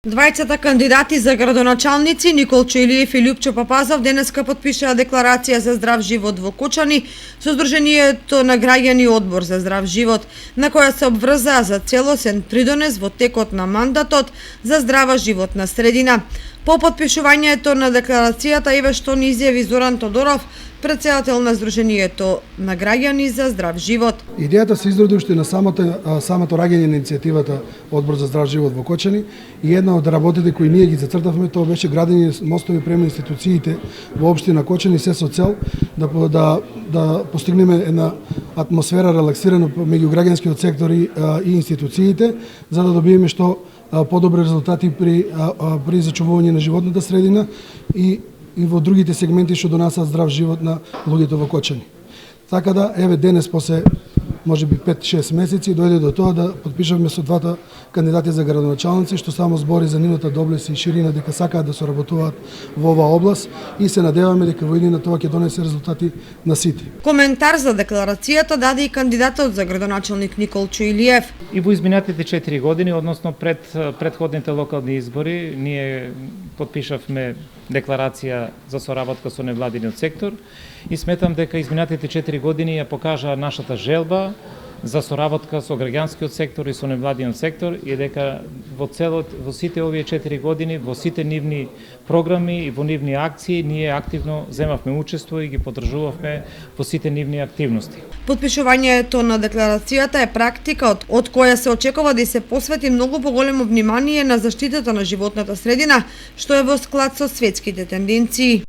Двајцата кандидати за градоначалници Николчо Илиев и Љупчо Папазов денеска потпишаа декларација за здрав живот во Кочани со Сдруженијето на граѓани Одбор за здрав живот, на која се обврзаа за целосен придонес во текот на мандатот за здрава животна средина. По потпишувањето на декларацијата еве што ни изјави Зоран Тодоров, претседател на Сдруженијето на граѓани за здрав живот. Идејата се изроди уште на самото раѓање на иницијативата Одбор за здрав живот во Кочани и една од работите кои ние ги зацртавме тоа беше градење мостови према институциите во општина Кочани, се со цел да постигнеме една атмосфера релаксирана меѓу граѓанскиот сектор и институциите, за да добиеме што подобри резултати при зачувување на животната средина и во другите сегменти што донасаат здрав живот на луѓето во Кочани. Така да, еве денес после можеби 5-6 месеци дојде до тоа да потпишавме со двата кандидати за градоначалници, што само збори за нивната доблест и ширина дека сакаат да соработуваат во оваа област и се надеваме дека во иднина тоа ќе донесе резултати на сите. Коментар за декларацијата даде и кандидатот за градоначалник Николчо Илиев. И во изминатите 4 години, односно пред претходните локални избори, ние потпишавме декларација за соработка со невладиниот сектор и сметам дека изминатите 4 години ја покажа нашата желба за соработка со граѓанскиот сектор и со невладиниот сектор и дека во сите овие 4 години, во сите нивни програми и во нивни акции, ние активно земавме учество и ги поддржувавме во сите нивни активности. Потпишувањето на декларацијата е практика од која се очекува да се посвети многу поголемо внимание на заштитата на животната средина, што е во склад со светските тенденции.